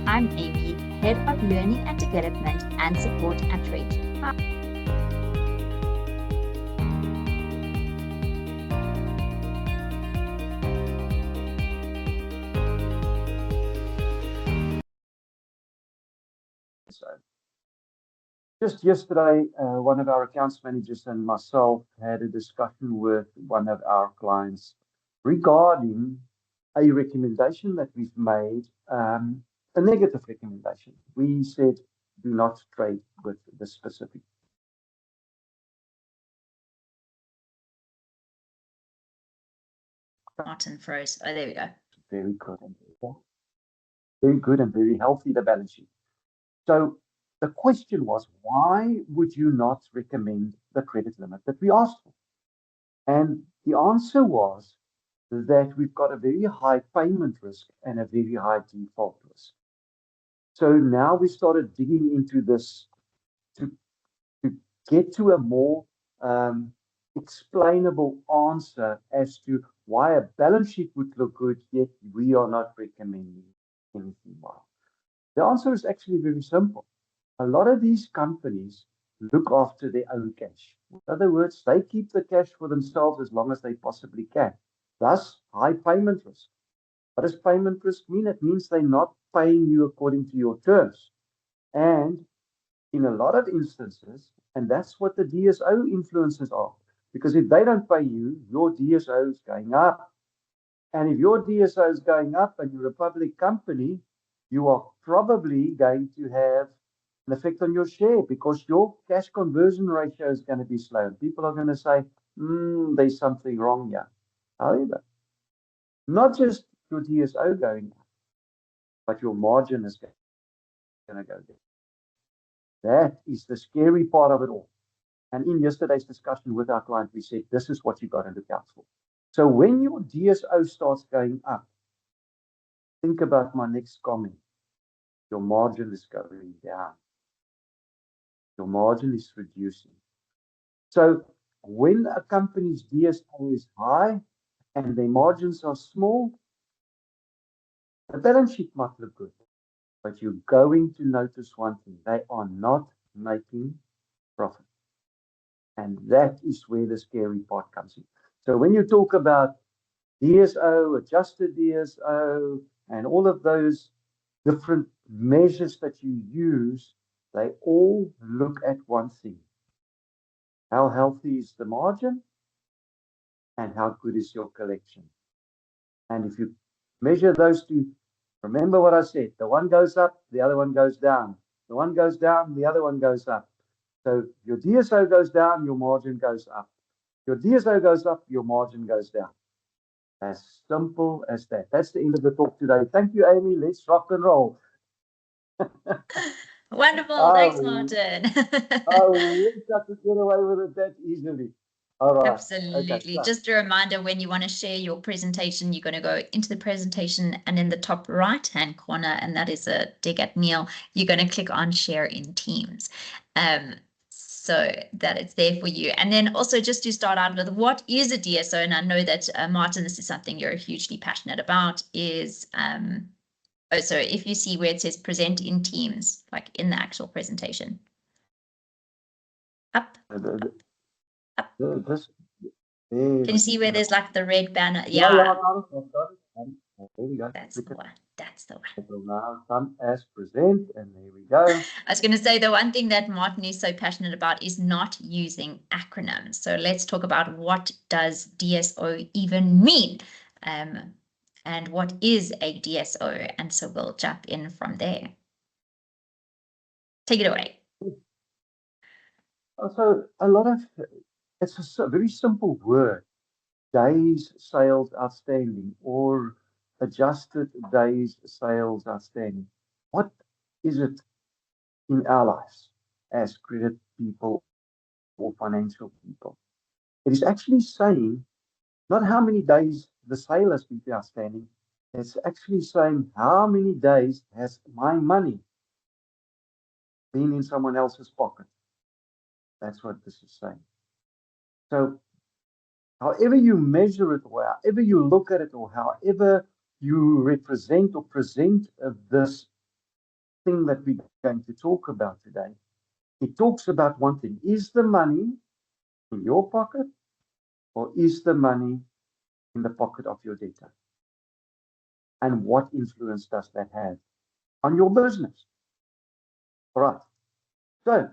I'm Amy, Head of Learning and Development and Support at Rate. So just yesterday, one of our accounts managers and myself had a discussion with one of our clients regarding a recommendation that we've made, a negative recommendation. We said, do not trade with the specific. Martin froze. Oh, there we go. Very good and very good and very healthy, the balance sheet. So the question was, why would you not recommend the credit limit that we asked for? And the answer was that we've got a very high payment risk and a very high default risk. So now we started digging into this to get to a more explainable answer as to why a balance sheet would look good, yet we are not recommending anything more. The answer is actually very simple. A lot of these companies look after their own cash. In other words, they keep the cash for themselves as long as they possibly can. Thus, high payment risk. What does payment risk mean? It means they're not paying you according to your terms. And in a lot of instances, and that's what the DSO influences are. Because if they don't pay you, your DSO is going up. And if your DSO is going up and you're a public company, you are probably going to have an effect on your share because your cash conversion ratio is going to be slow. People are going to say, there's something wrong here. However, not just your DSO going up, but your margin is going to go down. That is the scary part of it all. And in yesterday's discussion with our client, we said, this is what you got to look out for. So when your DSO starts going up, think about my next comment. Your margin is going down. Your margin is reducing. So when a company's DSO is high and their margins are small, the balance sheet might look good, but you're going to notice one thing. They are not making profit. And that is where the scary part comes in. So when you talk about DSO, adjusted DSO, and all of those different measures that you use, they all look at one thing. How healthy is the margin? And how good is your collection? And if you measure those two, remember what I said, the one goes up, the other one goes down. The one goes down, the other one goes up. So your DSO goes down, your margin goes up. Your DSO goes up, your margin goes down. As simple as that. That's the end of the talk today. Thank you, Amy. Let's rock and roll. Wonderful. Thanks, Martin. I wish I could get away with it that easily. All right. Absolutely. Okay, just a reminder, when you want to share your presentation, you're going to go into the presentation and in the top right-hand corner, and that is a dig at Neil, you're going to click on share in Teams. So that it's there for you. And then also just to start out with, what is a DSO? And I know that, Martin, this is something you're hugely passionate about, is, so if you see where it says present in Teams, like in the actual presentation. Up. Up. Can you see where there's like the red banner? Yeah. There we go. That's the one. That's the one. It will now come as present, and there we go. I was going to say the one thing that Martin is so passionate about is not using acronyms. So let's talk about, what does DSO even mean? And what is a DSO? And so we'll jump in from there. Take it away. So it's a very simple word, days sales outstanding or adjusted days sales outstanding. What is it in our lives as credit people or financial people? It is actually saying not how many days the sale has been outstanding. It's actually saying how many days has my money been in someone else's pocket. That's what this is saying. So however you measure it, or however you look at it, or however you represent or present this thing that we're going to talk about today, it talks about one thing. Is the money in your pocket, or is the money in the pocket of your debtor? And what influence does that have on your business? All right. So,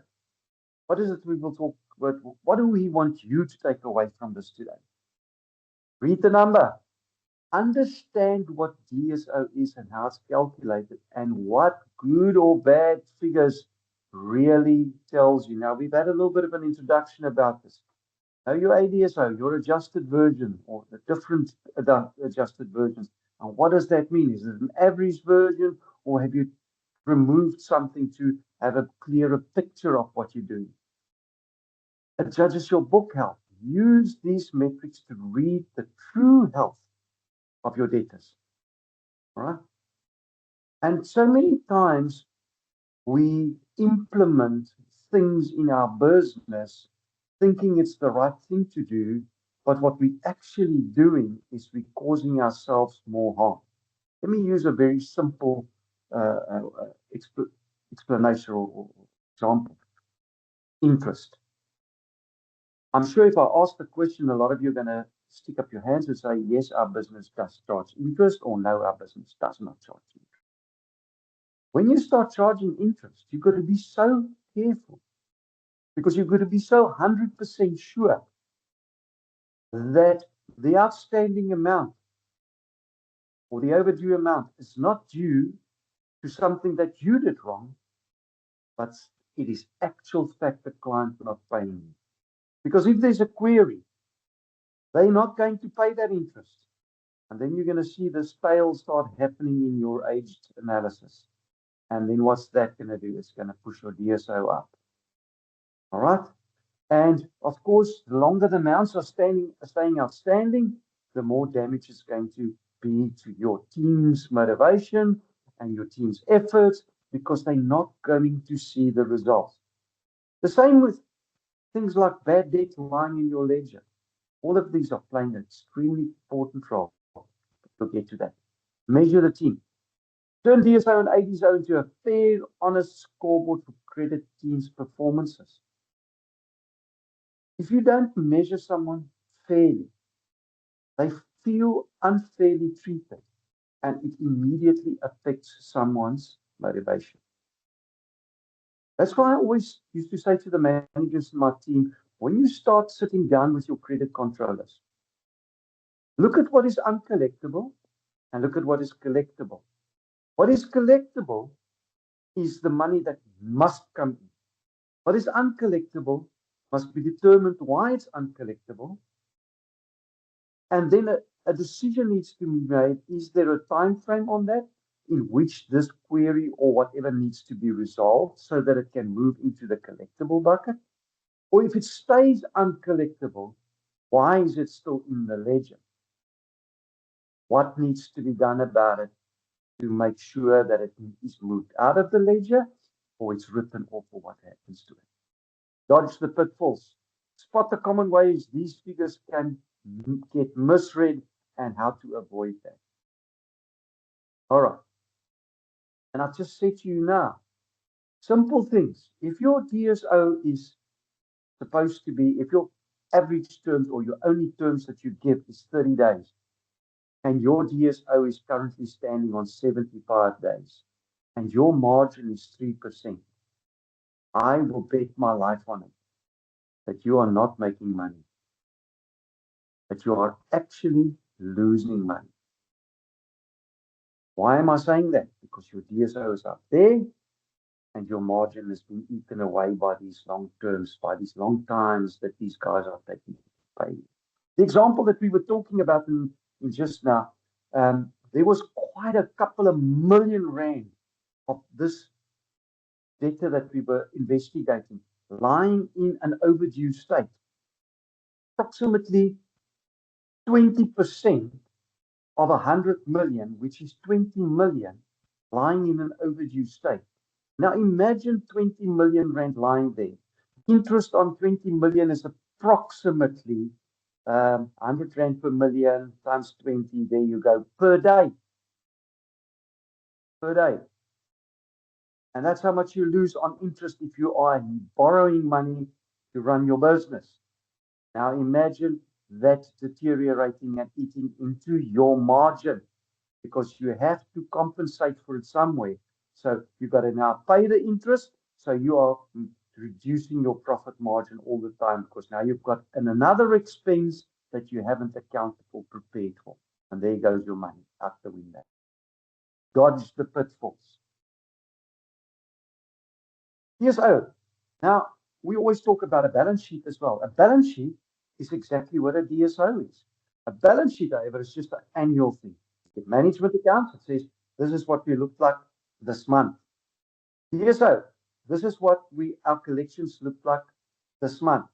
what is it we will talk about? What do we want you to take away from this today? Read the number. Understand what DSO is and how it's calculated, and what good or bad figures really tells you. Now, we've had a little bit of an introduction about this. Know your ADSO, your adjusted version, or the different adjusted versions. And what does that mean? Is it an average version, or have you removed something to have a clearer picture of what you're doing? It judges your book health. Use these metrics to read the true health of your debtors. All right? And so many times we implement things in our business thinking it's the right thing to do, but what we're actually doing is we're causing ourselves more harm. Let me use a very simple explanation or example. Interest. I'm sure if I ask the question, a lot of you are going to stick up your hands and say, yes, our business does charge interest, or no, our business does not charge interest. When you start charging interest, you've got to be so careful, because you've got to be so 100% sure that the outstanding amount or the overdue amount is not due to something that you did wrong, but it is actual fact the client not paying you. Because if there's a query, they're not going to pay that interest. And then you're going to see this tail start happening in your aged analysis. And then what's that going to do? It's going to push your DSO up. All right. And of course, the longer the amounts are staying outstanding, the more damage is going to be to your team's motivation and your team's efforts, because they're not going to see the results. The same with things like bad debt lying in your ledger. All of these are playing an extremely important role. We'll get to that. Measure the team. Turn DSO and ADSO into a fair, honest scoreboard for credit teams' performances. If you don't measure someone fairly, they feel unfairly treated, and it immediately affects someone's motivation. That's why I always used to say to the managers in my team, when you start sitting down with your credit controllers, look at what is uncollectible and look at what is collectible. What is collectible is the money that must come in. What is uncollectible must be determined why it's uncollectible. And then a decision needs to be made. Is there a time frame on that in which this query or whatever needs to be resolved so that it can move into the collectible bucket? Or if it stays uncollectible, why is it still in the ledger? What needs to be done about it to make sure that it is moved out of the ledger, or it's written off, or what happens to it? Dodge the pitfalls. Spot the common ways these figures can get misread and how to avoid that. All right. And I've just said to you now, simple things. If your DSO is supposed to be, if your average terms or your only terms that you give is 30 days, and your DSO is currently standing on 75 days, and your margin is 3%, I will bet my life on it that you are not making money, that you are actually losing money. Why am I saying that? Because your DSO is up there and your margin has been eaten away by these long terms, by these long times that these guys are taking to pay. The example that we were talking about in just now, there was quite a couple of million rand of this debtor that we were investigating lying in an overdue state. Approximately 20% of 100 million, which is 20 million, lying in an overdue state. Now imagine 20 million rand lying there. Interest on 20 million is approximately 100 rand per million times 20. There you go, per day. Per day. And that's how much you lose on interest if you are borrowing money to run your business. Now imagine that deteriorating and eating into your margin, because you have to compensate for it somewhere. So you've got to now pay the interest. So you are reducing your profit margin all the time, because now you've got another expense that you haven't accounted for, prepared for. And there goes your money out the window. Dodge the pitfalls. DSO. Now, we always talk about a balance sheet as well. A balance sheet is exactly what a DSO is. A balance sheet, however, is just an annual thing. The management accounts, it says, this is what we look like this month. DSO, this is what our collections look like this month.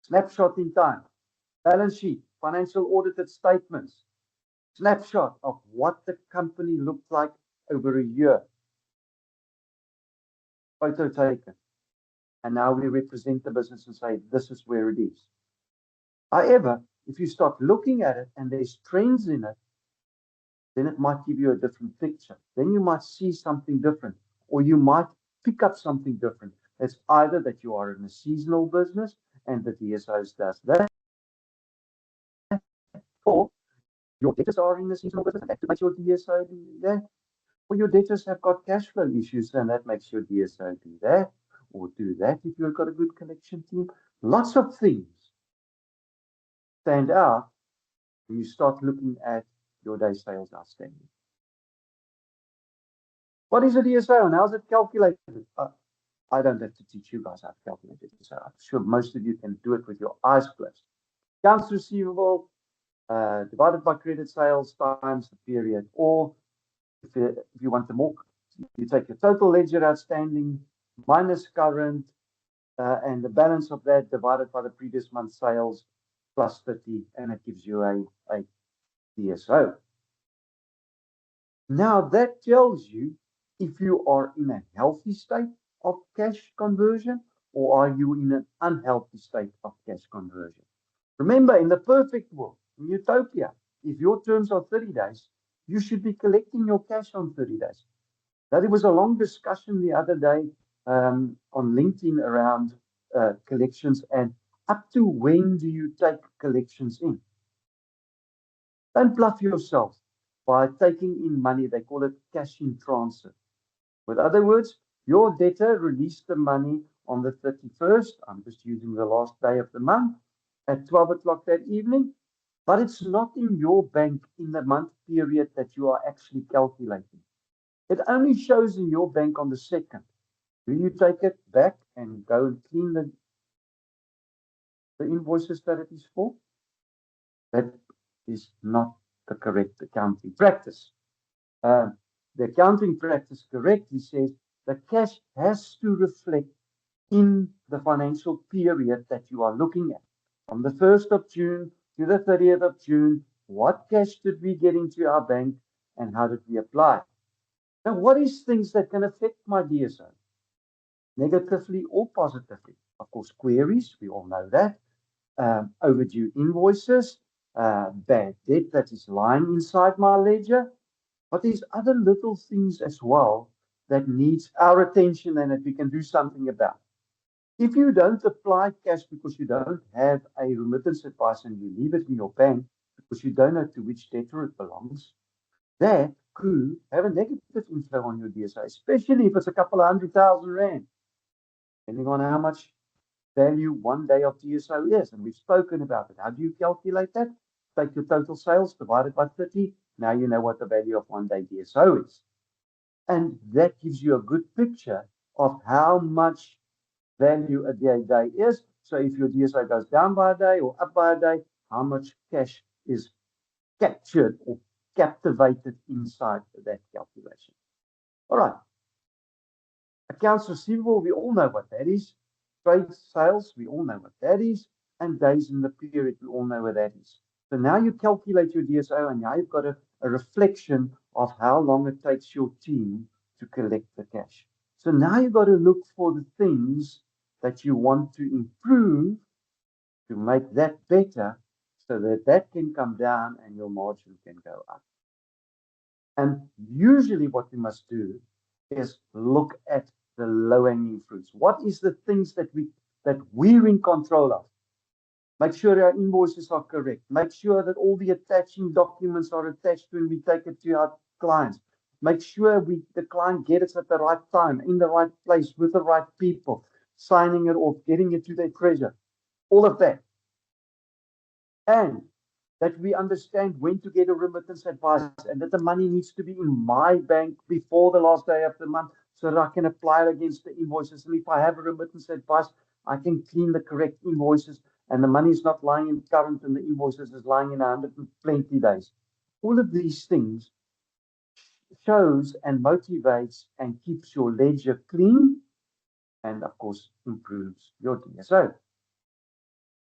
Snapshot in time. Balance sheet, financial audited statements. Snapshot of what the company looked like over a year. Photo taken. And now we represent the business and say, this is where it is. However, if you start looking at it and there's trends in it, then it might give you a different picture. Then you might see something different, or you might pick up something different. It's either that you are in a seasonal business and the DSOs does that, or your debtors are in a seasonal business and that makes your DSO do that, or your debtors have got cash flow issues and that makes your DSO do that, or do that if you've got a good collection team. Lots of things stand out when you start looking at your day sales outstanding. What is a DSO and how is it calculated? I don't have to teach you guys how to calculate it. So I'm sure most of you can do it with your eyes closed. Accounts receivable divided by credit sales times the period. Or if you want the more, you take your total ledger outstanding minus current and the balance of that divided by the previous month's sales plus 30, and it gives you a DSO. Now that tells you if you are in a healthy state of cash conversion, or are you in an unhealthy state of cash conversion? Remember, in the perfect world, in utopia, if your terms are 30 days, you should be collecting your cash on 30 days. Now, there was a long discussion the other day on LinkedIn around collections and up to when do you take collections in? Don't bluff yourself by taking in money. They call it cash in transit. With other words, your debtor released the money on the 31st. I'm just using the last day of the month at 12 o'clock that evening, but it's not in your bank in the month period that you are actually calculating. It only shows in your bank on the 2nd. Do you take it back and go and clean the invoices that it is for? That is not the correct accounting practice. The accounting practice correctly says the cash has to reflect in the financial period that you are looking at. From the 1st of June to the 30th of June, what cash did we get into our bank and how did we apply? Now, what is things that can affect my DSO? Negatively or positively? Of course, queries, we all know that. Overdue invoices, bad debt that is lying inside my ledger. But there's other little things as well that needs our attention and that we can do something about. If you don't apply cash because you don't have a remittance advice and you leave it in your bank because you don't know to which debtor it belongs, that could have a negative inflow on your DSO, especially if it's a couple of R100,000, depending on how much value one day of DSO is. And we've spoken about it. How do you calculate that? Take your total sales divided by 30. Now you know what the value of one day DSO is. And that gives you a good picture of how much value a day is. So if your DSO goes down by a day or up by a day, how much cash is captured or captivated inside that calculation. All right. Accounts receivable, we all know what that is. Trade sales, we all know what that is. And days in the period, we all know what that is. So now you calculate your DSO and now you've got a reflection of how long it takes your team to collect the cash. So now you've got to look for the things that you want to improve to make that better so that that can come down and your margin can go up. And usually what we must do is look at the low-hanging fruits. What is the things that we're in control of? Make sure our invoices are correct. Make sure that all the attaching documents are attached when we take it to our clients. Make sure the client gets it at the right time, in the right place, with the right people, signing it off, getting it to their treasurer. All of that. And that we understand when to get a remittance advice and that the money needs to be in my bank before the last day of the month so that I can apply it against the invoices. And if I have a remittance advice, I can clean the correct invoices and the money is not lying in current and the invoices is lying in 120 days. All of these things shows and motivates and keeps your ledger clean and, of course, improves your DSO.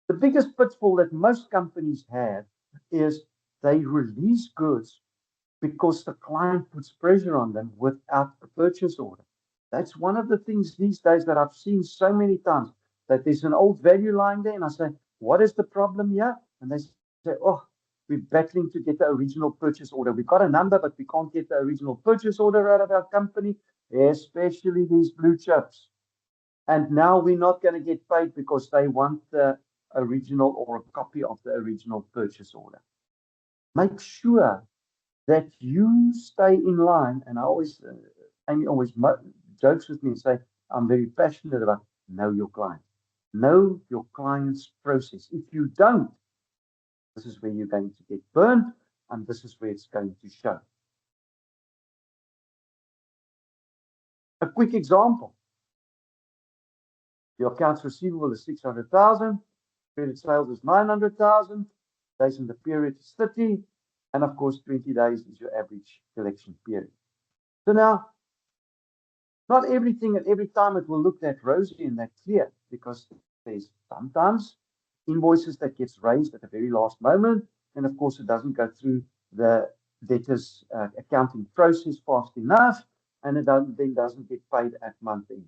The biggest pitfall that most companies have is they release goods because the client puts pressure on them without a purchase order. That's one of the things these days that I've seen so many times, that there's an old value lying there and I say, what is the problem here? And they say, oh, we're battling to get the original purchase order. We've got a number, but we can't get the original purchase order out of our company, especially these blue chips. And now we're not going to get paid because they want the original or a copy of the original purchase order. Make sure that you stay in line. And I always, Amy always jokes with me and say, I'm very passionate about know your client. Know your client's process. If you don't, this is where you're going to get burned and this is where it's going to show. A quick example. Your accounts receivable is 600,000. Credit sales is 900,000. Days in the period is 30. And of course, 20 days is your average collection period. So now, not everything at every time it will look that rosy and that clear, because there's sometimes invoices that gets raised at the very last moment. And of course, it doesn't go through the debtors accounting process fast enough. And it then doesn't get paid at month end.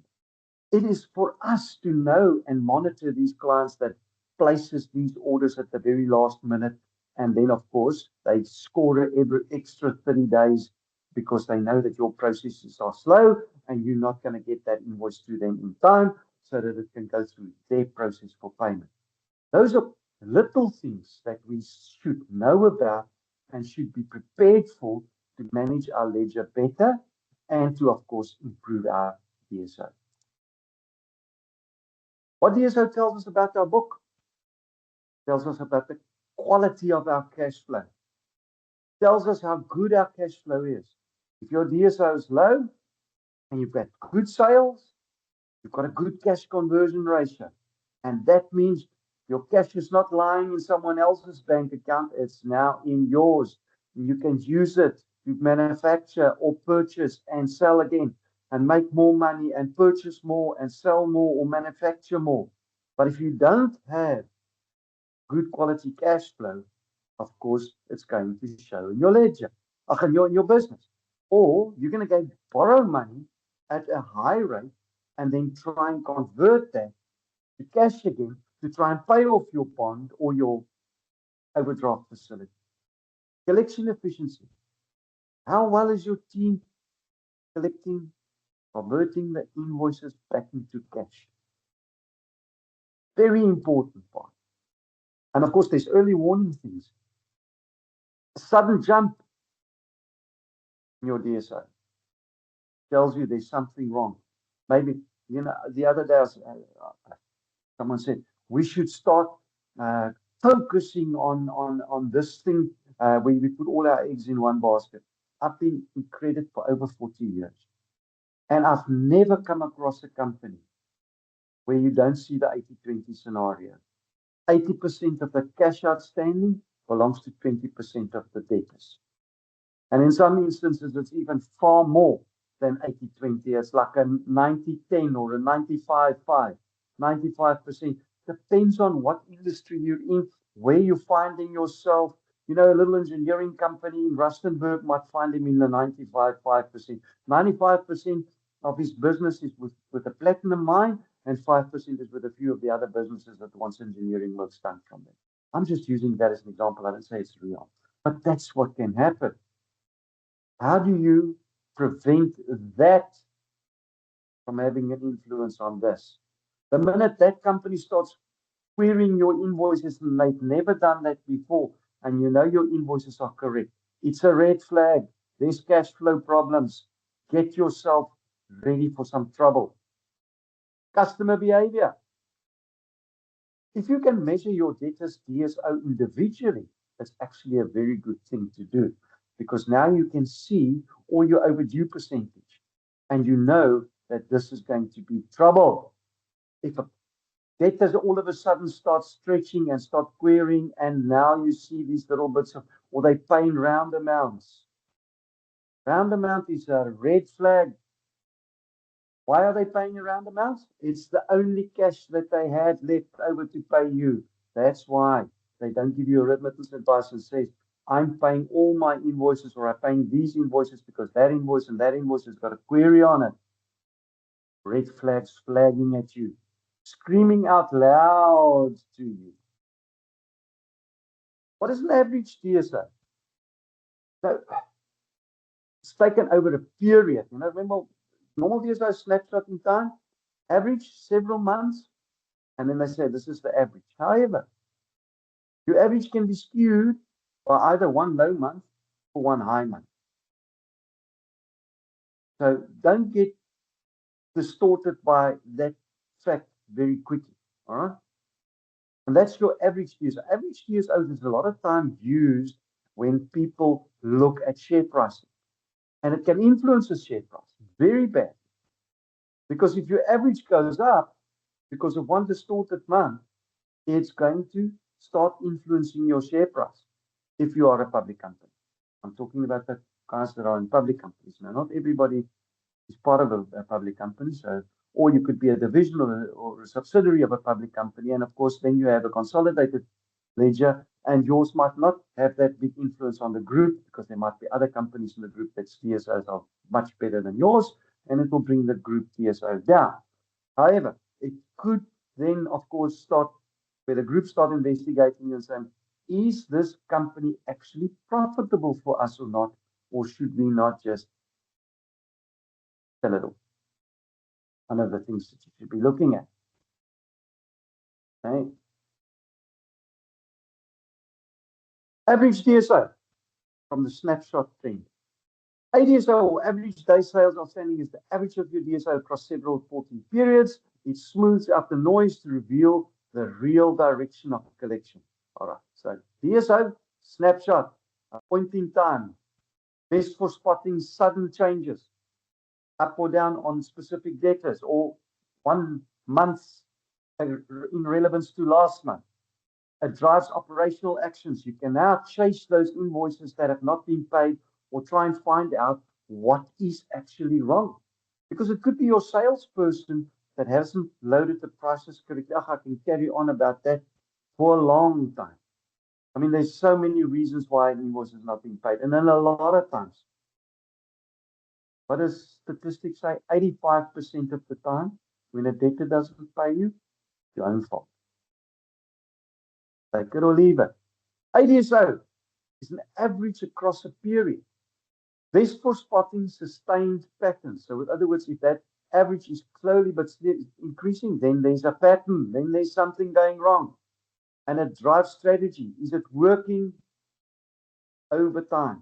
It is for us to know and monitor these clients that places these orders at the very last minute. And then, of course, they score every extra 30 days because they know that your processes are slow and you're not going to get that invoice to them in time so that it can go through their process for payment. Those are little things that we should know about and should be prepared for to manage our ledger better and to, of course, improve our DSO. What DSO tells us about our book? Tells us about the quality of our cash flow. Tells us how good our cash flow is. If your DSO is low and you've got good sales, you've got a good cash conversion ratio. And that means your cash is not lying in someone else's bank account. It's now in yours. You can use it to manufacture or purchase and sell again and make more money and purchase more and sell more or manufacture more. But if you don't have good quality cash flow, of course, it's going to show in your ledger, in your business. Or you're going to go borrow money at a high rate and then try and convert that to cash again to try and pay off your bond or your overdraft facility. Collection efficiency. How well is your team collecting, converting the invoices back into cash? Very important part. And of course, there's early warning things. A sudden jump in your DSO tells you there's something wrong. Maybe, the other day, someone said, we should start focusing on this thing where we put all our eggs in one basket. I've been in credit for over 40 years. And I've never come across a company where you don't see the 80-20 scenario. 80% of the cash outstanding belongs to 20% of the debtors. And in some instances, it's even far more than 80-20. It's like a 90-10 or a 95-5. 95% depends on what industry you're in, where you're finding yourself. A little engineering company in Rustenburg might find him in the 95-5%. 95% of his business is with a platinum mine, and 5% is with a few of the other businesses that wants engineering work done from them. I'm just using that as an example. I don't say it's real, but that's what can happen. How do you prevent that from having an influence on this. The minute that company starts querying your invoices and they've never done that before, and you know your invoices are correct, it's a red flag. There's cash flow problems. Get yourself ready for some trouble. Customer behavior. If you can measure your debtors DSO individually, that's actually a very good thing to do, because now you can see all your overdue percentage and you know that this is going to be trouble. If a debtors all of a sudden start stretching and start querying, and now you see these little bits of, or they paying round amounts. Round amount is a red flag. Why are they paying a round amount? It's the only cash that they had left over to pay you. That's why they don't give you a remittance advice and says, I'm paying all my invoices, or I'm paying these invoices because that invoice and that invoice has got a query on it. Red flags flagging at you, screaming out loud to you. What is an average DSO? So it's taken over a period. Remember, normal DSO snapshot in time, average several months, and then they say this is the average. However, your average can be skewed by either one low month or one high month. So don't get distorted by that fact very quickly. All right. And that's your average DSO. Average DSO is a lot of time used when people look at share pricing. And it can influence the share price very bad. Because if your average goes up because of one distorted month, it's going to start influencing your share price if you are a public company. I'm talking about the guys that are in public companies. Now, not everybody is part of a public company. So, or you could be a division or a subsidiary of a public company. And of course, then you have a consolidated ledger, and yours might not have that big influence on the group because there might be other companies in the group that DSOs are much better than yours, and it will bring the group DSO down. However, it could then, of course, start where the group start investigating and saying, is this company actually profitable for us or not? Or should we not just sell it all? One of the things that you should be looking at. Okay. Average DSO from the snapshot trend. ADSO, or average day sales outstanding, is the average of your DSO across several reporting periods. It smooths out the noise to reveal the real direction of the collection. All right, so DSO, snapshot, a point in time, best for spotting sudden changes, up or down on specific debtors, or 1 month in relevance to last month. It drives operational actions. You can now chase those invoices that have not been paid, or try and find out what is actually wrong. Because it could be your salesperson that hasn't loaded the prices correctly. I can carry on about that for a long time. I mean, there's so many reasons why an invoice is not being paid. And then a lot of times, what does statistics say? 85% of the time, when a debtor doesn't pay you, it's your own fault. Take it or leave it. ADSO is an average across a period. Best for spotting sustained patterns. So in other words, if that average is slowly but increasing, then there's a pattern, then there's something going wrong. And it drives strategy. Is it working over time?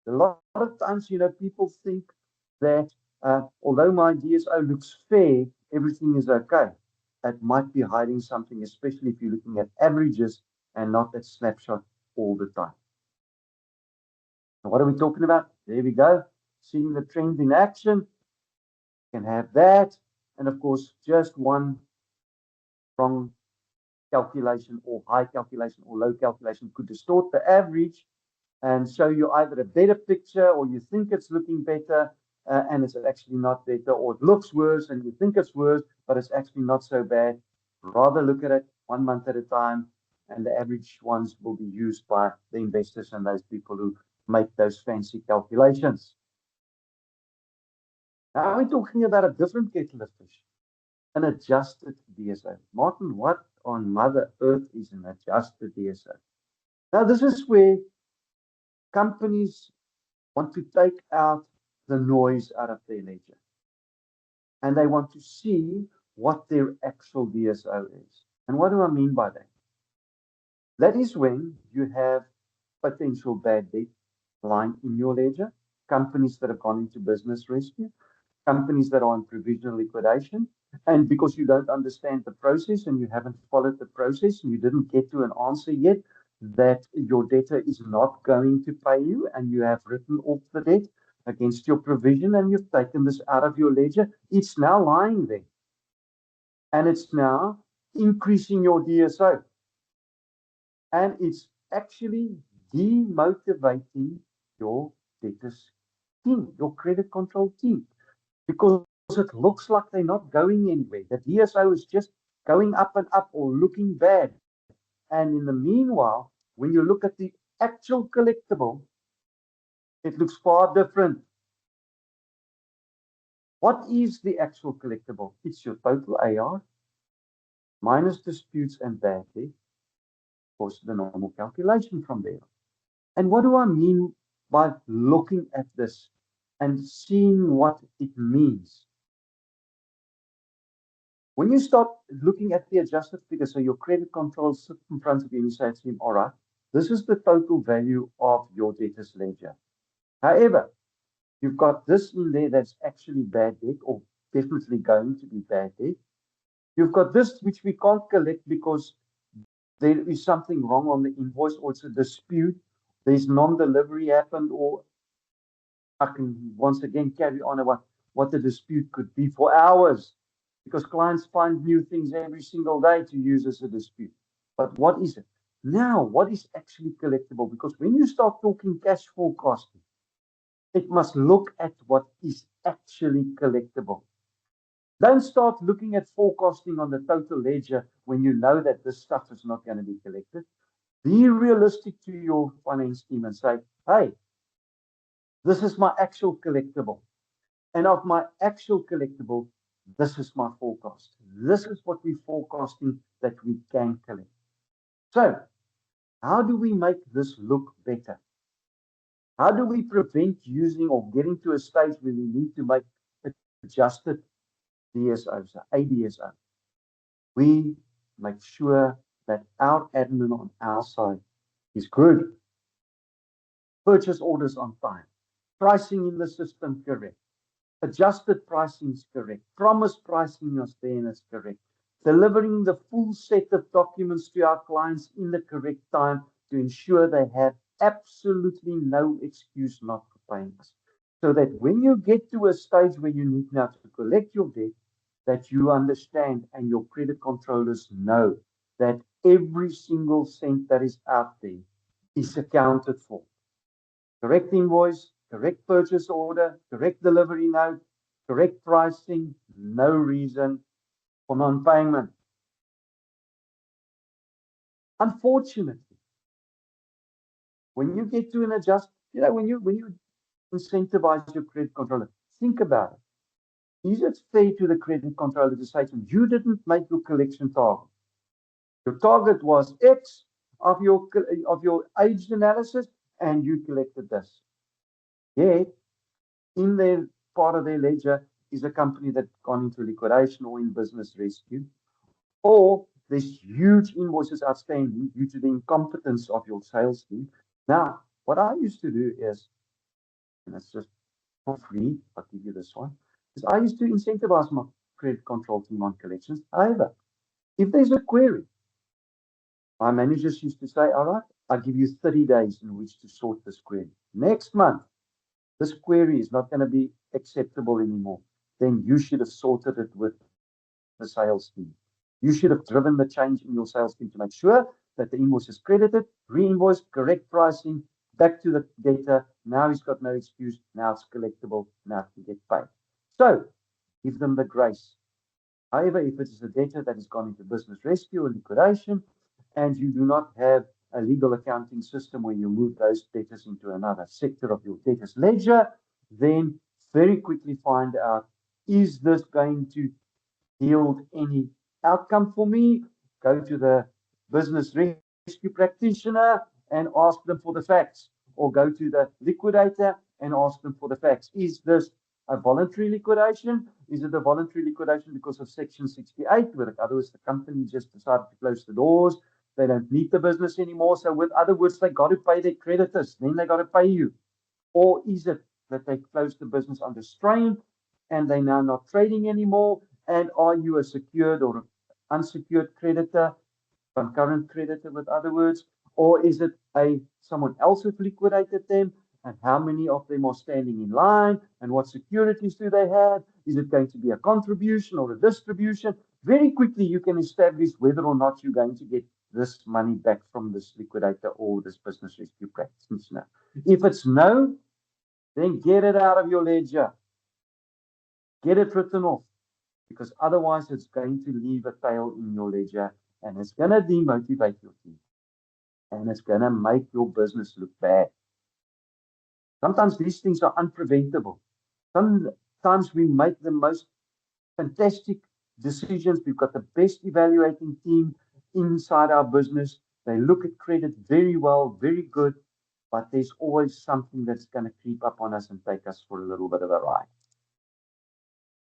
A lot of times, people think that although my DSO looks fair, everything is okay. It might be hiding something, especially if you're looking at averages and not at snapshot all the time. So what are we talking about? There we go. Seeing the trend in action. You can have that. And of course, just one wrong calculation or high calculation or low calculation could distort the average and show you either a better picture, or you think it's looking better and it's actually not better, or it looks worse and you think it's worse, but it's actually not so bad. Rather look at it 1 month at a time, and the average ones will be used by the investors and those people who make those fancy calculations. Now we're talking about a different kettle of fish, an adjusted DSO. Martin, what on Mother Earth is an adjusted DSO? Now this is where companies want to take out the noise out of their ledger. and they want to see what their actual DSO is. And what do I mean by that? That is when you have potential bad debt lying in your ledger, companies that have gone into business rescue, companies that are in provisional liquidation, and because you don't understand the process and you haven't followed the process and you didn't get to an answer yet that your debtor is not going to pay you and you have written off the debt against your provision and you've taken this out of your ledger, it's now lying there. And it's now increasing your DSO. And it's actually demotivating your debtors team, your credit control team, because it looks like they're not going anywhere. The DSO is just going up and up or looking bad. And in the meanwhile, when you look at the actual collectible, it looks far different. What is the actual collectible? It's your total AR minus disputes and bad debt. Of course, the normal calculation from there. And what do I mean by looking at this and seeing what it means? When you start looking at the adjusted figure, so your credit control sits in front of you and you say to him, all right, this is the total value of your debtors ledger. However, you've got this in there that's actually bad debt or definitely going to be bad debt. You've got this which we can't collect because there is something wrong on the invoice or it's a dispute. There's non-delivery happened, or I can once again carry on about what the dispute could be for hours, because clients find new things every single day to use as a dispute. But what is it? Now, what is actually collectible? Because when you start talking cash forecasting, it must look at what is actually collectible. Don't start looking at forecasting on the total ledger when you know that this stuff is not going to be collected. Be realistic to your finance team and say, hey, this is my actual collectible. And of my actual collectible, this is my forecast. This is what we're forecasting that we can collect. So, how do we make this look better? How do we prevent using or getting to a stage where we need to make adjusted DSOs, ADSO? We make sure that our admin on our side is good. Purchase orders on time. Pricing in the system correct. Adjusted pricing is correct. Promised pricing is there and is correct. Delivering the full set of documents to our clients in the correct time to ensure they have absolutely no excuse not for paying us. So that when you get to a stage where you need now to collect your debt, that you understand and your credit controllers know that every single cent that is out there is accounted for. Correct invoice, correct purchase order, correct delivery note, correct pricing, no reason for non-payment. Unfortunately, when you get to an adjust, when you incentivize your credit controller, think about it. Is it fair to the credit controller to say to him, you didn't make your collection target? Your target was X of your aged analysis, and you collected this. Yet, in their part of their ledger is a company that's gone into liquidation or in business rescue, or there's huge invoices outstanding due to the incompetence of your sales team. Now, what I used to do is, and it's just for free, I'll give you this one, is I used to incentivize my credit control team on collections. However, if there's a query, my managers used to say, all right, I'll give you 30 days in which to sort this query. Next month, this query is not going to be acceptable anymore. Then you should have sorted it with the sales team. You should have driven the change in your sales team to make sure that the invoice is credited, re-invoiced, correct pricing, back to the debtor. Now he's got no excuse. Now it's collectible. Now he can get paid. So give them the grace. However, if it is a debtor that has gone into business rescue or liquidation, and you do not have a legal accounting system where you move those debtors into another sector of your debtors ledger, then very quickly find out, is this going to yield any outcome for me? Go to the business rescue practitioner and ask them for the facts, or go to the liquidator and ask them for the facts. Is this a voluntary liquidation? Is it a voluntary liquidation because of Section 68, where in other words, the company just decided to close the doors, they don't need the business anymore, so with other words, they got to pay their creditors, then they got to pay you? Or is it that they closed the business under strain and they're now not trading anymore? And are you a secured or unsecured creditor, concurrent creditor, with other words? Or is it someone else who liquidated them? And how many of them are standing in line? And what securities do they have? Is it going to be a contribution or a distribution? Very quickly, you can establish whether or not you're going to get this money back from this liquidator or this business rescue practitioner. If it's no, then get it out of your ledger. Get it written off, because otherwise it's going to leave a tail in your ledger and it's going to demotivate your team and it's going to make your business look bad. Sometimes these things are unpreventable. Sometimes we make the most fantastic decisions. We've got the best evaluating team inside our business. They look at credit very well, very good, but there's always something that's going to creep up on us and take us for a little bit of a ride.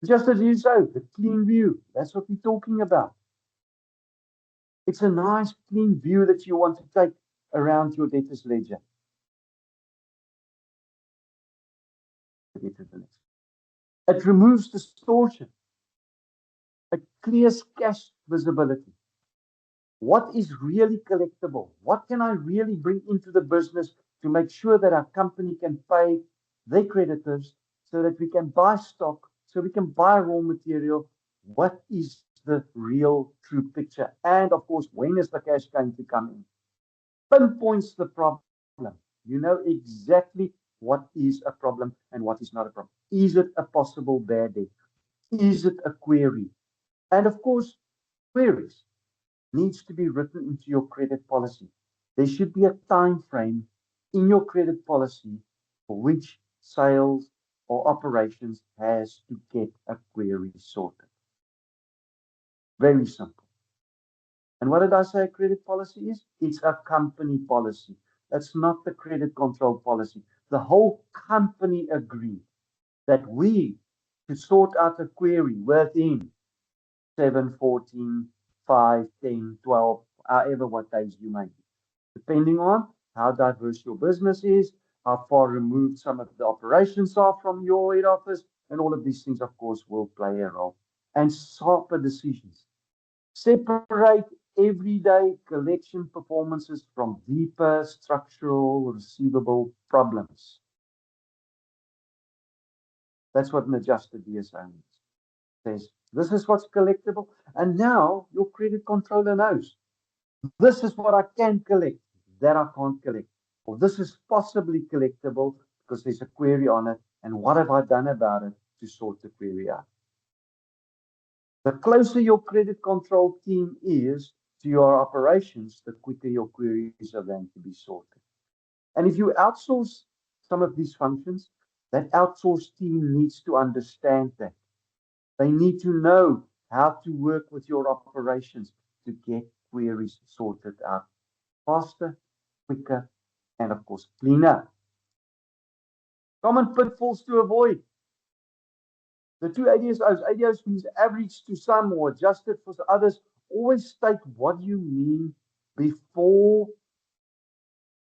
Just as you say, the clean view, that's what we're talking about. It's a nice clean view that you want to take around your debtors ledger. It removes distortion. It clears cash visibility. What is really collectible? What can I really bring into the business to make sure that our company can pay their creditors so that we can buy stock, so we can buy raw material? What is the real true picture? And of course, when is the cash going to come in? Pinpoints the problem. You know exactly what is a problem and what is not a problem. Is it a possible bad debt? Is it a query? And of course, queries needs to be written into your credit policy. There should be a time frame in your credit policy for which sales or operations has to get a query sorted. Very simple. And what did I say a credit policy is? It's a company policy. That's not the credit control policy. The whole company agreed that we should sort out a query within 7, 14, 5, 10, 12, however what days you make it, depending on how diverse your business is, how far removed some of the operations are from your head office, and all of these things, of course, will play a role. And sharper decisions. Separate everyday collection performances from deeper structural receivable problems. That's what an adjusted DSO means. Says, this is what's collectible, and now your credit controller knows. This is what I can collect, that I can't collect. Or this is possibly collectible because there's a query on it, and what have I done about it to sort the query out? The closer your credit control team is to your operations, the quicker your queries are going to be sorted. And if you outsource some of these functions, that outsourced team needs to understand that. They need to know how to work with your operations to get queries sorted out faster, quicker, and of course, cleaner. Common pitfalls to avoid. The two ADSOs. ADSOs means average to some or adjusted for others. Always state what you mean before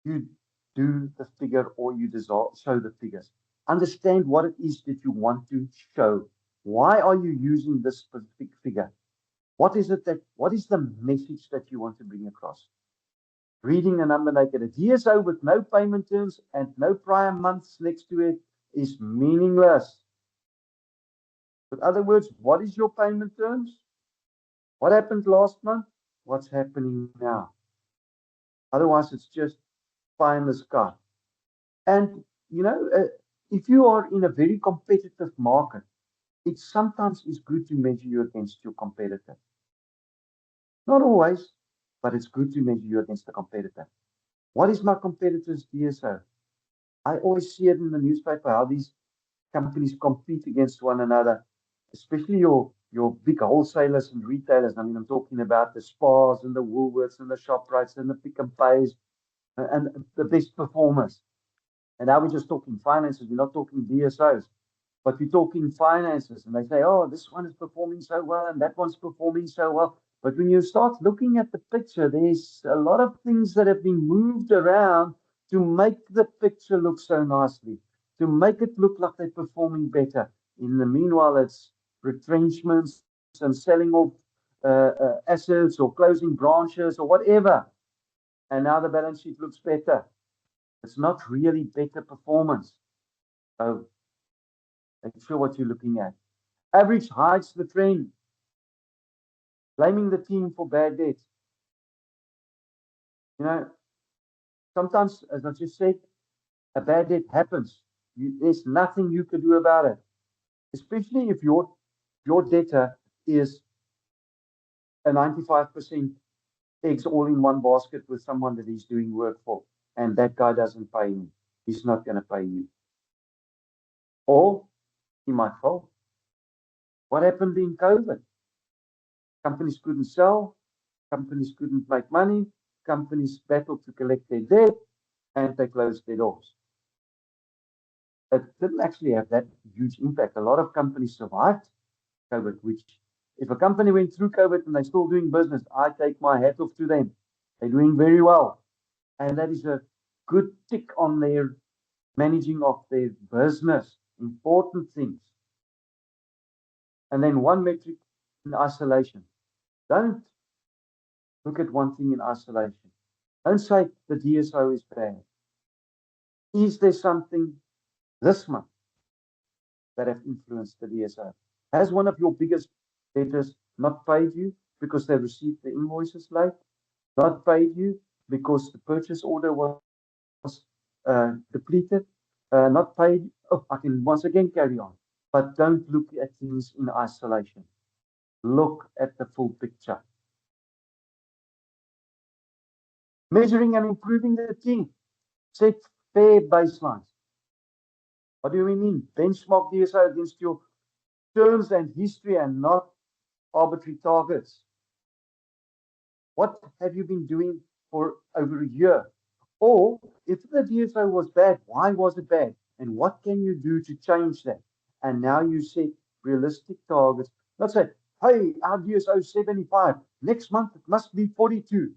you do the figure or you show the figures. Understand what it is that you want to show. Why are you using this specific figure? What is the message that you want to bring across? Reading a number naked. A DSO with no payment terms and no prior months next to it is meaningless. In other words, what is your payment terms? What happened last month? What's happening now? Otherwise, it's just pie in the sky. And, you know, if you are in a very competitive market, it sometimes is good to measure you against your competitor. Not always, but it's good to measure you against the competitor. What is my competitor's DSO? I always see it in the newspaper how these companies compete against one another, especially your big wholesalers and retailers. I mean, I'm talking about the Spars and the Woolworths and the ShopRites and the Pick n Pays and the best performers. And now we're just talking finances. We're not talking DSOs. But we talk in finances and they say, oh, this one is performing so well and that one's performing so well. But when you start looking at the picture, there's a lot of things that have been moved around to make the picture look so nicely, to make it look like they're performing better. In the meanwhile, it's retrenchments and selling off assets or closing branches or whatever. And now the balance sheet looks better. It's not really better performance. So make sure what you're looking at. Average hides the trend. Blaming the team for bad debt. You know, sometimes, as I just said, a bad debt happens. There's nothing you can do about it. Especially if your debtor is a 95% eggs all in one basket with someone that he's doing work for, and that guy doesn't pay him. He's not going to pay you. Or he might fall. What happened in COVID? Companies couldn't sell, companies couldn't make money, companies battled to collect their debt, and they closed their doors. It didn't actually have that huge impact. A lot of companies survived COVID, which if a company went through COVID and they're still doing business, I take my hat off to them. They're doing very well. And that is a good tick on their managing of their business, important things. And then one metric in isolation. Don't look at one thing in isolation. Don't say the DSO is bad. Is there something this month that have influenced the DSO? Has one of your biggest debtors not paid you because they received the invoices late? Not paid you because the purchase order was depleted? Not paid? Oh, I can once again carry on. But don't look at things in isolation. Look at the full picture. Measuring and improving the team. Set fair baselines. What do we mean? Benchmark DSO against your terms and history and not arbitrary targets. What have you been doing for over a year? Or if the DSO was bad, why was it bad? And what can you do to change that? And now you set realistic targets. Not say, hey, our DSO is 75. Next month it must be 42.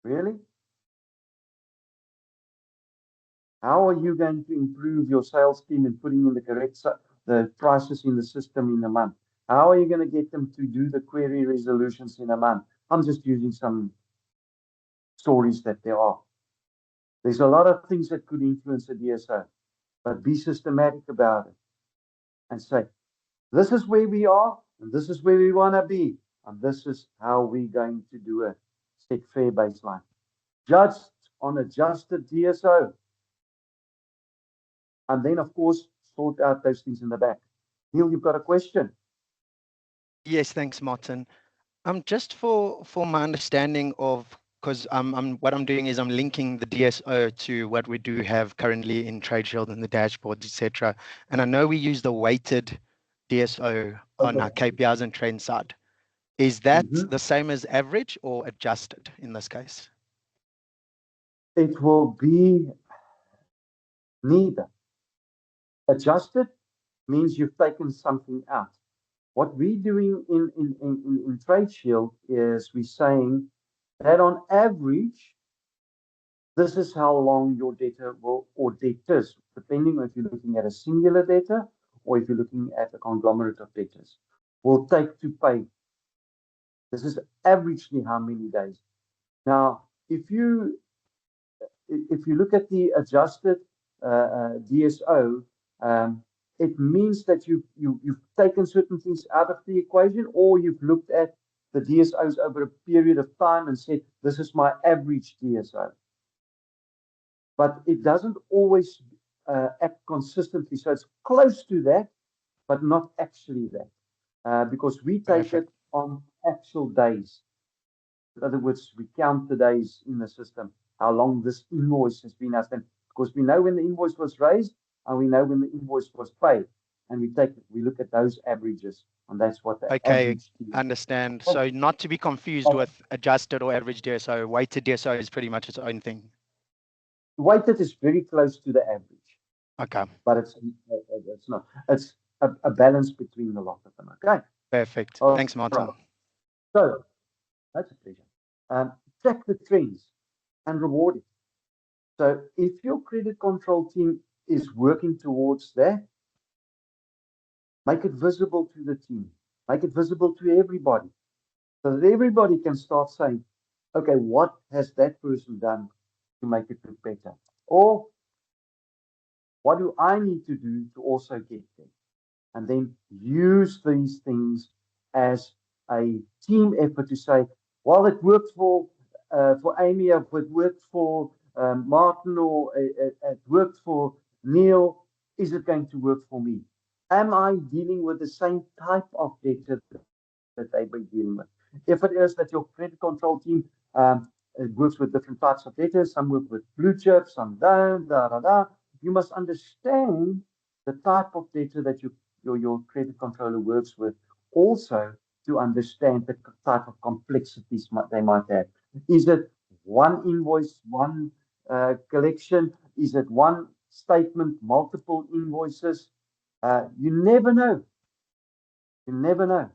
Really? How are you going to improve your sales team and putting in the correct the prices in the system in a month? How are you going to get them to do the query resolutions in a month? I'm just using some stories that there are. There's a lot of things that could influence the DSO, but be systematic about it and say, this is where we are, and this is where we want to be, and this is how we're going to do it. Set fair baseline. Judged on adjusted DSO. And then, of course, sort out those things in the back. Neil, you've got a question? Yes, thanks, Martin. Just for my understanding of, because what I'm doing is I'm linking the DSO to what we do have currently in TradeShield and the dashboards, etc. And I know we use the weighted DSO on our KPIs and trend side. Is that the same as average or adjusted in this case? It will be neither. Adjusted means you've taken something out. What we're doing in TradeShield is we're saying that on average, this is how long your debtor will, or debtors, depending on if you're looking at a singular debtor or if you're looking at a conglomerate of debtors, will take to pay. This is averagely how many days. Now, if you look at the adjusted DSO, it means that you've taken certain things out of the equation, or you've looked at the DSOs over a period of time and said, this is my average DSO. But it doesn't always act consistently. So it's close to that, but not actually that, because we take it on actual days. In other words, we count the days in the system, how long this invoice has been outstanding. Because we know when the invoice was raised and we know when the invoice was paid. And we look at those averages, and that's what the average is. Understand. So not to be confused with adjusted or average DSO, weighted DSO is pretty much its own thing. Weighted is very close to the average. Okay. But it's it's not. It's a balance between the lot of them. Okay. Perfect. All Thanks, Martin. right. So that's a pleasure. Track the trends and reward it. So if your credit control team is working towards that, make it visible to the team, make it visible to everybody, so that everybody can start saying, okay, what has that person done to make it look better? Or what do I need to do to also get there? And then use these things as a team effort to say, well, it worked for Amy, or it worked for Martin, or it worked for Neil. Is it going to work for me? Am I dealing with the same type of data that they've been dealing with? If it is that your credit control team it works with different types of data, some work with blue chips, some don't, you must understand the type of data that your credit controller works with, also to understand the type of complexities they might have. Is it one invoice, one collection? Is it one statement, multiple invoices? You never know. You never know.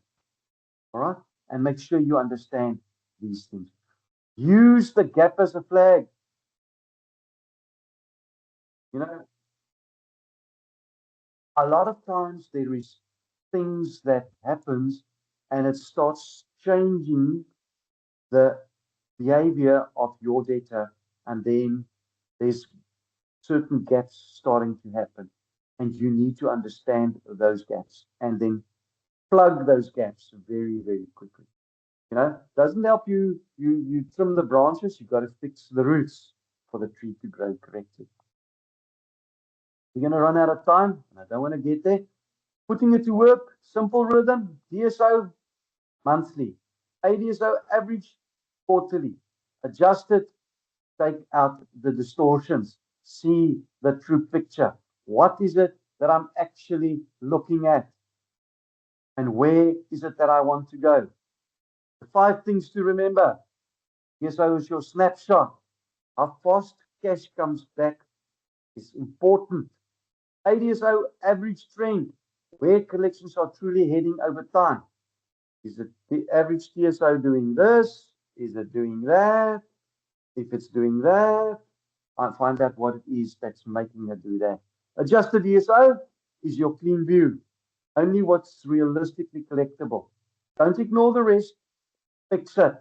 All right? And make sure you understand these things. Use the gap as a flag. You know, a lot of times there is things that happens and it starts changing the behavior of your data, and then there's certain gaps starting to happen, and you need to understand those gaps and then plug those gaps very, very quickly. You know, doesn't help you trim the branches, you've got to fix the roots for the tree to grow correctly. We're going to run out of time, and I don't want to get there. Putting it to work, simple rhythm, DSO monthly, ADSO average quarterly, adjust it, take out the distortions, see the true picture. What is it that I'm actually looking at? And where is it that I want to go? The 5 things to remember. DSO is your snapshot. How fast cash comes back is important. ADSO average trend, where collections are truly heading over time. Is it the average DSO doing this? Is it doing that? If it's doing that, I find out what it is that's making it do that. Adjusted DSO is your clean view. Only what's realistically collectible. Don't ignore the rest. Fix it.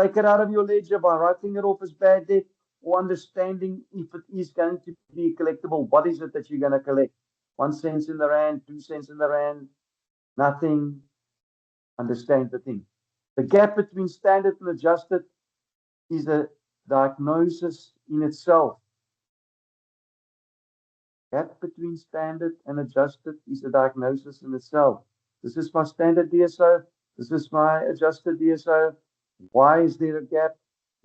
Take it out of your ledger by writing it off as bad debt, or understanding if it is going to be collectible. What is it that you're going to collect? 1 cent in the rand, 2 cents in the rand, nothing. Understand the thing. The gap between standard and adjusted is a diagnosis in itself. Gap between standard and adjusted is a diagnosis in itself. This is my standard DSO. This is my adjusted DSO. Why is there a gap?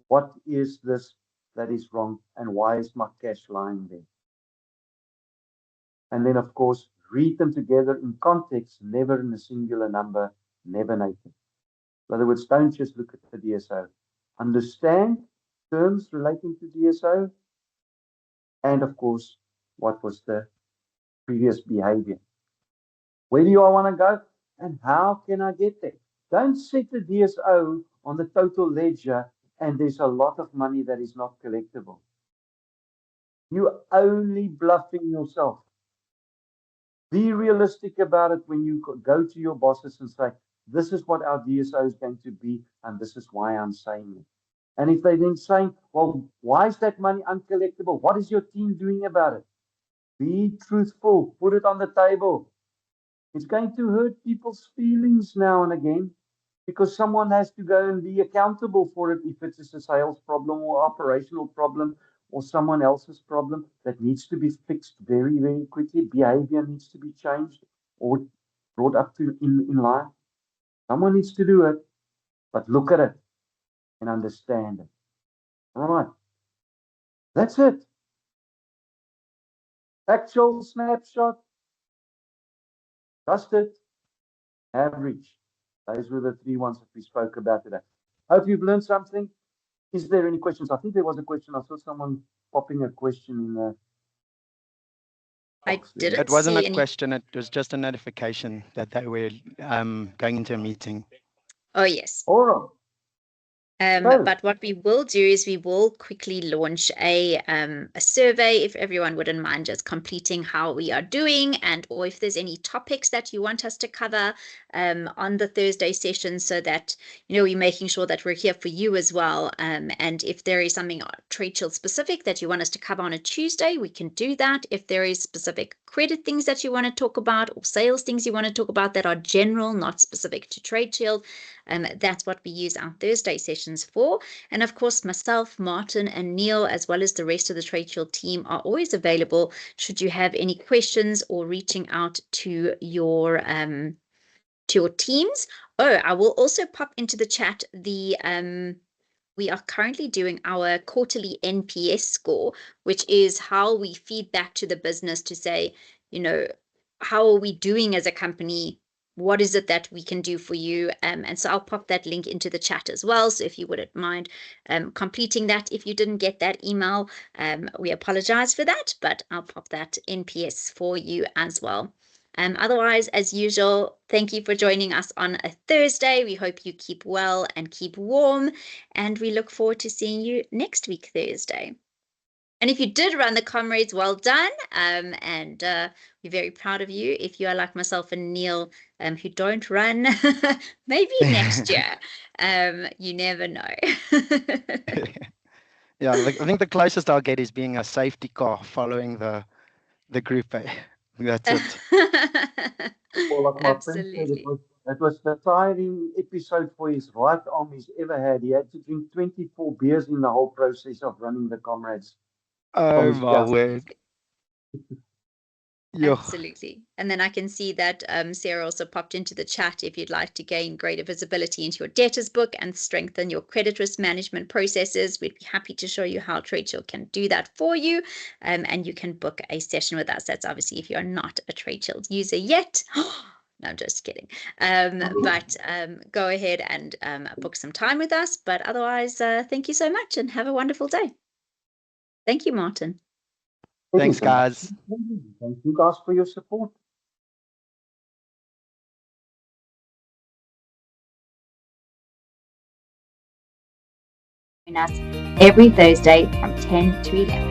What is this that is wrong? And why is my cash lying there? And then, of course, read them together in context, never in a singular number, never naked. In other words, don't just look at the DSO. Understand terms relating to DSO, and of course, what was the previous behavior. Where do I want to go, and how can I get there? Don't set the DSO on the total ledger and there's a lot of money that is not collectible. You're only bluffing yourself. Be realistic about it when you go to your bosses and say, this is what our DSO is going to be, and this is why I'm saying it. And if they then say, well, why is that money uncollectible? What is your team doing about it? Be truthful. Put it on the table. It's going to hurt people's feelings now and again, because someone has to go and be accountable for it if it's a sales problem or operational problem or someone else's problem that needs to be fixed very, very quickly. Behavior needs to be changed or brought up to in line. Someone needs to do it, but look at it and understand it. All right. That's it. Actual snapshot, trusted, average. Those were the 3 ones that we spoke about today. Hope you've learned something. Is there any questions? I think there was a question. I saw someone popping a question in the. I box. didn't It wasn't see a any. question, it was just a notification that they were going into a meeting. Oh, yes. All right. So, But what we will do is we will quickly launch a survey, if everyone wouldn't mind just completing how we are doing, and or if there's any topics that you want us to cover on the Thursday session, so that we're making sure that we're here for you as well. And if there is something Trade Shield specific that you want us to cover on a Tuesday, we can do that. If there is specific credit things that you want to talk about, or sales things you want to talk about that are general, not specific to Trade Shield, that's what we use our Thursday sessions for. And of course, myself, Martin, and Neil, as well as the rest of the Trade Shield team, are always available should you have any questions or reaching out to your teams. Oh, I will also pop into the chat the we are currently doing our quarterly NPS score, which is how we feed back to the business to say, how are we doing as a company? What is it that we can do for you? And so I'll pop that link into the chat as well. So if you wouldn't mind completing that, if you didn't get that email, we apologize for that, but I'll pop that NPS for you as well. Otherwise, as usual, thank you for joining us on a Thursday. We hope you keep well and keep warm, and we look forward to seeing you next week, Thursday. And if you did run the comrades, well done. And we're very proud of you. If you are like myself and Neil, who don't run, maybe next year. You never know. Yeah, I think the closest I'll get is being a safety car following the group. That's it. well, like my friend said, Absolutely. it was the tiring episode for his right arm he's ever had. He had to drink 24 beers in the whole process of running the comrades. Oh my word. Absolutely. And then I can see that Sarah also popped into the chat. If you'd like to gain greater visibility into your debtors book and strengthen your credit risk management processes, we'd be happy to show you how Trade Shield can do that for you. And you can book a session with us. That's obviously if you're not a Trade Shield user yet. No, I'm just kidding. But go ahead and book some time with us. But otherwise, thank you so much and have a wonderful day. Thank you, Martin. Thanks, guys. Thank you guys for your support. Every Thursday from 10 to 11.